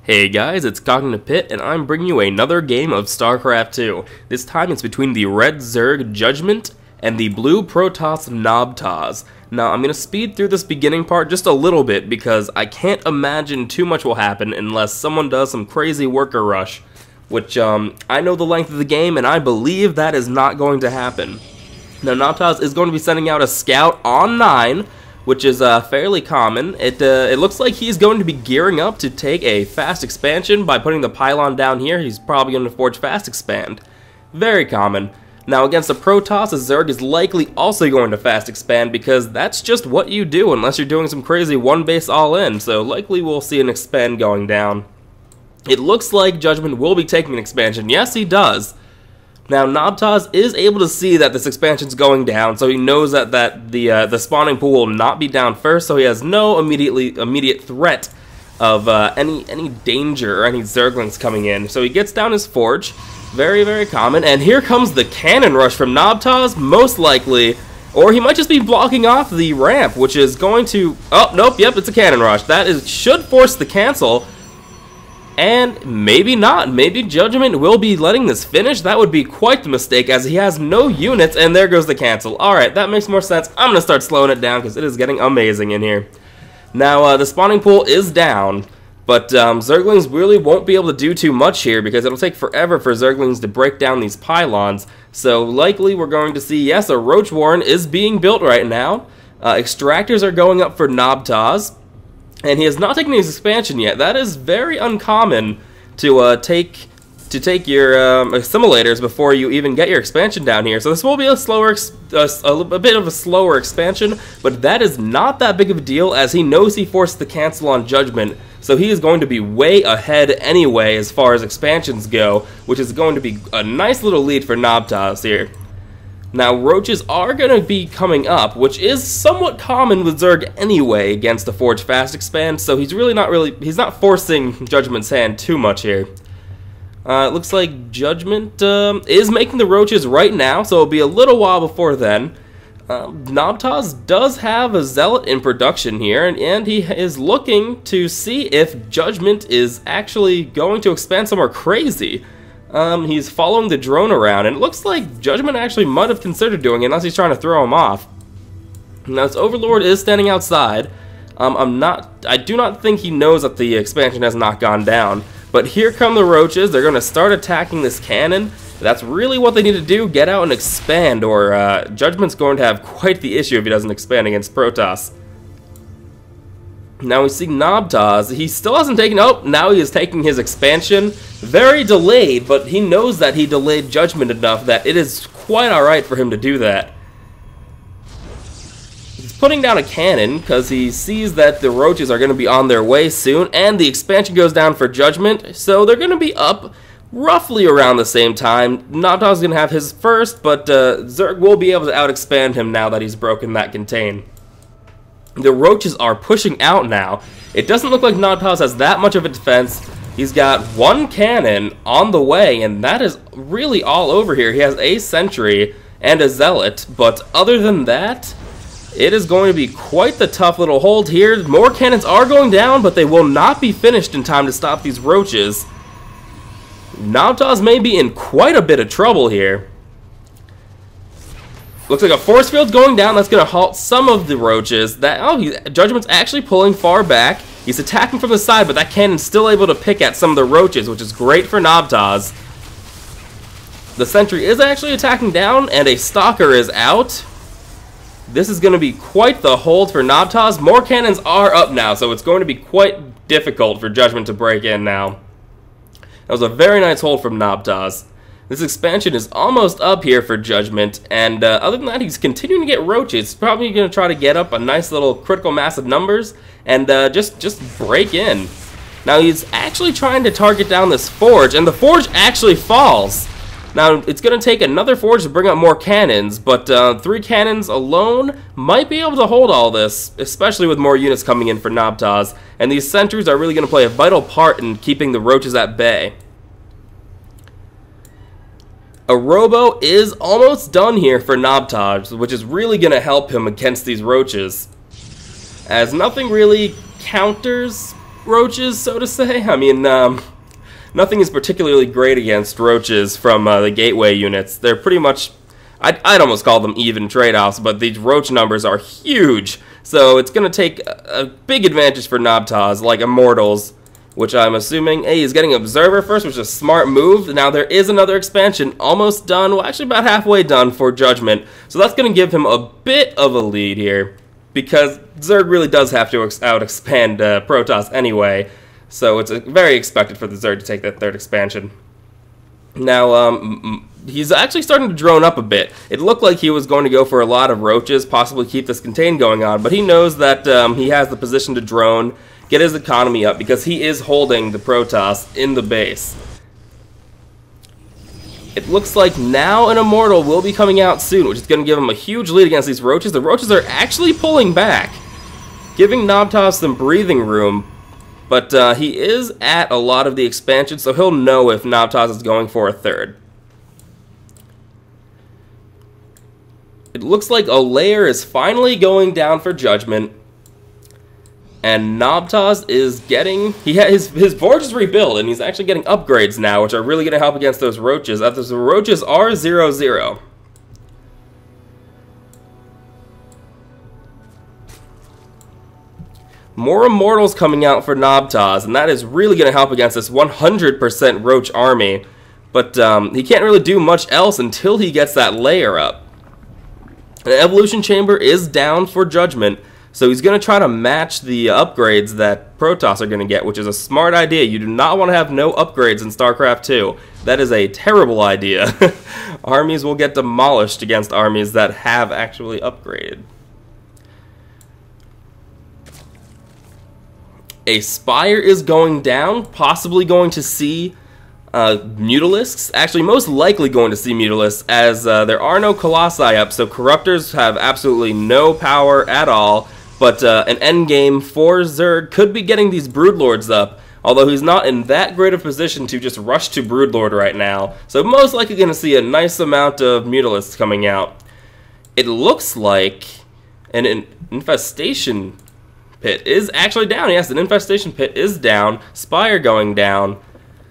Hey guys, it's CognitivePit, and I'm bringing you another game of Starcraft 2. This time it's between the red Zerg Judgment and the blue Protoss nobtozz. Now I'm going to speed through this beginning part just a little bit because I can't imagine too much will happen unless someone does some crazy worker rush, which I know the length of the game and I believe that is not going to happen. Now nobtozz is going to be sending out a scout on 9, which is fairly common. It looks like he's going to be gearing up to take a fast expansion by putting the pylon down here. He's probably going to forge fast expand. Very common. Now against a Protoss, a Zerg is likely also going to fast expand because that's just what you do unless you're doing some crazy one base all in, so likely we'll see an expand going down. It looks like Judgment will be taking an expansion. Yes, he does. Now, nobtozz is able to see that this expansion's going down, so he knows that the spawning pool will not be down first, so he has no immediate threat of any danger or any Zerglings coming in. So he gets down his forge, very, very common, and here comes the cannon rush from nobtozz, most likely, or he might just be blocking off the ramp, which is going to... Oh, nope, yep, it's a cannon rush. That should force the cancel. And maybe not. Maybe Judgment will be letting this finish. That would be quite the mistake as he has no units, and there goes the cancel. Alright, that makes more sense. I'm going to start slowing it down because it is getting amazing in here. Now, the spawning pool is down, but Zerglings really won't be able to do too much here because it'll take forever for Zerglings to break down these pylons. So likely we're going to see, yes, a Roach Warren is being built right now. Extractors are going up for nobtozz. And he has not taken his expansion yet. That is very uncommon to take your assimilators before you even get your expansion down here. So this will be a bit of a slower expansion, but that is not that big of a deal as he knows he forced the cancel on Judgment. So he is going to be way ahead anyway as far as expansions go, which is going to be a nice little lead for nobtozz here. Now, roaches are going to be coming up, which is somewhat common with Zerg anyway against the Forge Fast Expand, so he's not forcing Judgment's hand too much here. It looks like Judgment is making the roaches right now, so it'll be a little while before then. nobtozz does have a Zealot in production here, and he is looking to see if Judgment is actually going to expand somewhere crazy. He's following the drone around, and it looks like Judgment actually might have considered doing it, unless he's trying to throw him off. Now, this Overlord is standing outside. I do not think he knows that the expansion has not gone down. But here come the roaches. They're going to start attacking this cannon. That's really what they need to do, get out and expand, or Judgment's going to have quite the issue if he doesn't expand against Protoss. Now we see nobtozz. He still hasn't taken... Oh, now he is taking his expansion. Very delayed, but he knows that he delayed Judgment enough that it is quite alright for him to do that. He's putting down a cannon because he sees that the roaches are going to be on their way soon, and the expansion goes down for Judgment, so they're going to be up roughly around the same time. nobtozz is going to have his first, but Zerg will be able to out-expand him now that he's broken that contain. The roaches are pushing out now. It doesn't look like nobtozz has that much of a defense. He's got one cannon on the way, and that is really all over here. He has a sentry and a zealot, but other than that, it is going to be quite the tough little hold here. More cannons are going down, but they will not be finished in time to stop these roaches. nobtozz may be in quite a bit of trouble here. Looks like a force field going down. That's going to halt some of the roaches. Judgment's actually pulling far back. He's attacking from the side, but that cannon's still able to pick at some of the roaches, which is great for nobtozz. The sentry is actually attacking down, and a stalker is out. This is going to be quite the hold for nobtozz. More cannons are up now, so it's going to be quite difficult for Judgment to break in now. That was a very nice hold from nobtozz. This expansion is almost up here for Judgment, and other than that, he's continuing to get roaches. He's probably going to try to get up a nice little critical mass of numbers and just break in. Now, he's actually trying to target down this forge, and the forge actually falls. Now, it's going to take another forge to bring up more cannons, but 3 cannons alone might be able to hold all this, especially with more units coming in for nobtozz, and these sentries are really going to play a vital part in keeping the roaches at bay. A robo is almost done here for nobtozz, which is really going to help him against these roaches, as nothing really counters roaches, so to say. I mean, nothing is particularly great against roaches from the gateway units. They're pretty much, I'd almost call them even trade-offs, but these roach numbers are huge. So it's going to take a big advantage for nobtozz, like Immortals, which I'm assuming, hey, he's getting Observer first, which is a smart move. Now there is another expansion almost done, well actually about halfway done for Judgment. So that's going to give him a bit of a lead here, because Zerg really does have to out-expand Protoss anyway. So it's very expected for the Zerg to take that third expansion. Now, he's actually starting to drone up a bit. It looked like he was going to go for a lot of roaches, possibly keep this contain going on, but he knows that he has the position to drone, get his economy up, because he is holding the Protoss in the base. It looks like now an Immortal will be coming out soon, which is going to give him a huge lead against these roaches. The roaches are actually pulling back, giving nobtozz some breathing room. But he is at a lot of the expansions, so he'll know if nobtozz is going for a third. It looks like a layer is finally going down for Judgment. And nobtozz is getting... his forge is rebuilt, and he's actually getting upgrades now, which are really going to help against those roaches. The roaches are 0-0. More Immortals coming out for nobtozz, and that is really going to help against this 100% Roach army. But he can't really do much else until he gets that layer up. An Evolution Chamber is down for Judgment, so he's going to try to match the upgrades that Protoss are going to get, which is a smart idea. You do not want to have no upgrades in StarCraft 2. That is a terrible idea. Armies will get demolished against armies that have actually upgraded. A Spire is going down, possibly going to see Mutalisks. Actually, most likely going to see Mutalisks, as there are no Colossi up, so Corruptors have absolutely no power at all. But an endgame for Zerg could be getting these Broodlords up, although he's not in that great a position to just rush to Broodlord right now. So most likely going to see a nice amount of Mutalisks coming out. It looks like an Infestation Pit is actually down. Yes, an Infestation Pit is down. Spire going down.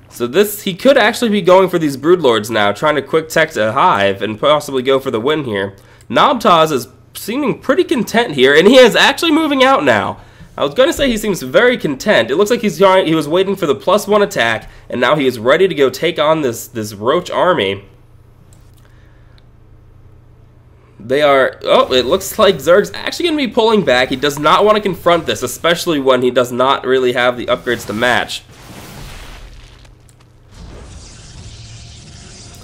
So he could actually be going for these Broodlords now, trying to quick tech a Hive and possibly go for the win here. nobtozz is seeming pretty content here, and he is actually moving out now. I was going to say he seems very content. It looks like he was waiting for the +1 attack, and now he is ready to go take on this Roach army. They are... oh, it looks like Zerg's actually going to be pulling back. He does not want to confront this, especially when he does not really have the upgrades to match.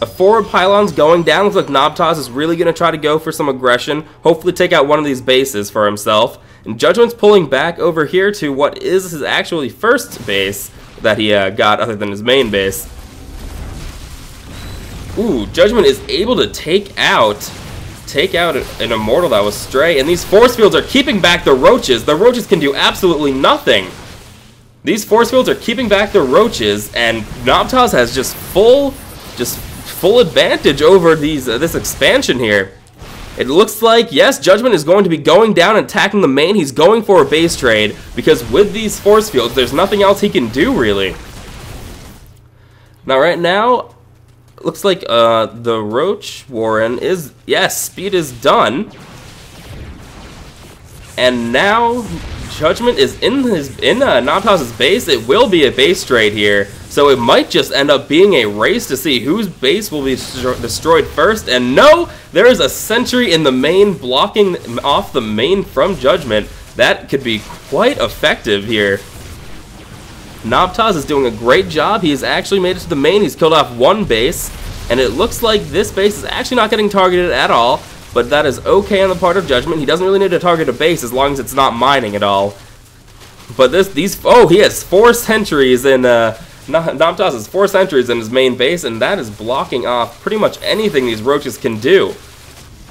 A forward pylon's going down. Looks like nobtozz is really going to try to go for some aggression. Hopefully take out one of these bases for himself. And Judgment's pulling back over here to what is his actually first base that he got other than his main base. Ooh, Judgment is able to take out an Immortal that was stray, and these force fields are keeping back the roaches. The roaches can do absolutely nothing. These force fields are keeping back the roaches, and nobtozz has just full advantage over this expansion here. It looks like, yes, Judgment is going to be going down and attacking the main. He's going for a base trade, because with these force fields, there's nothing else he can do, really. Now, right now, looks like the Roach Warren is... yes, speed is done. And now Judgment is in nobtozz's base. It will be a base trade here. So it might just end up being a race to see whose base will be destroyed first. And no, there is a sentry in the main blocking off the main from Judgment. That could be quite effective here. nobtozz is doing a great job. He's actually made it to the main. He's killed off one base. And it looks like this base is actually not getting targeted at all. But that is okay on the part of Judgment. He doesn't really need to target a base as long as it's not mining at all. But oh, he has 4 sentries in... nobtozz has 4 sentries in his main base, and that is blocking off pretty much anything these roaches can do.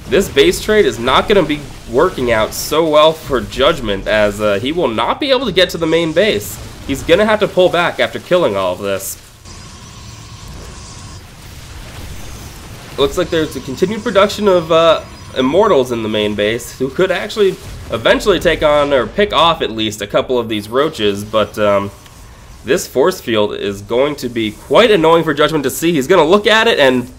This base trade is not going to be working out so well for Judgment, as he will not be able to get to the main base. He's going to have to pull back after killing all of this. Looks like there's a continued production of immortals in the main base who could actually eventually take on, or pick off at least, a couple of these roaches, but this force field is going to be quite annoying for Judgment to see. He's going to look at it, and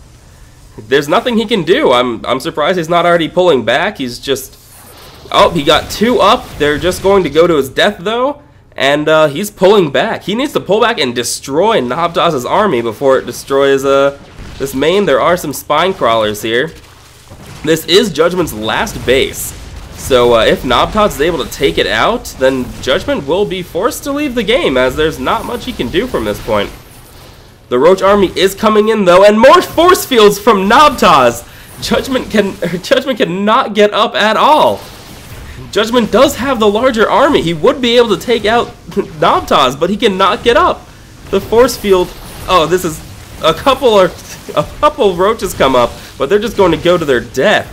there's nothing he can do. I'm surprised he's not already pulling back. He's just... Oh, he got 2 up. They're just going to go to his death, though, and he's pulling back. He needs to pull back and destroy nobtozz's army before it destroys this main. There are some spine crawlers here. This is Judgment's last base, so if nobtozz is able to take it out, then Judgment will be forced to leave the game, as there's not much he can do from this point. The roach army is coming in, though, and more force fields from nobtozz. Judgment cannot get up at all. Judgment does have the larger army. He would be able to take out nobtozz, but he cannot get up. The force field... Oh, this is... A couple roaches come up, but they're just going to go to their death.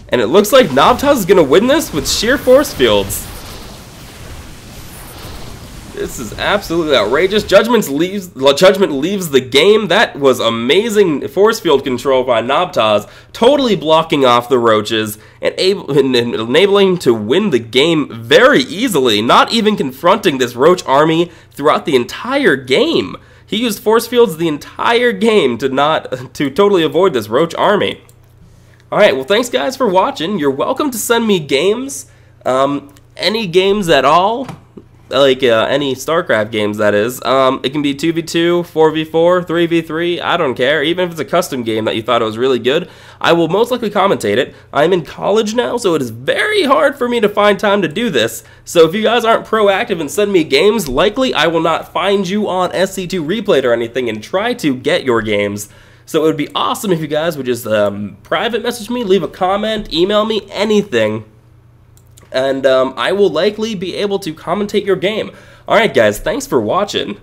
And it looks like nobtozz is going to win this with sheer force fields. This is absolutely outrageous. Judgment leaves the game. That was amazing force field control by nobtozz, totally blocking off the roaches and enabling him to win the game very easily, not even confronting this roach army throughout the entire game. He used force fields the entire game to totally avoid this roach army. Alright, well, thanks guys for watching. You're welcome to send me games, any games at all. Like any Starcraft games, that is. It can be 2v2, 4v4, 3v3, I don't care. Even if it's a custom game that you thought it was really good, I will most likely commentate it. I'm in college now, so it is very hard for me to find time to do this. So if you guys aren't proactive and send me games, likely I will not find you on SC2 Replayed or anything and try to get your games. So it would be awesome if you guys would just private message me, leave a comment, email me, anything. And I will likely be able to commentate your game. Alright guys, thanks for watching.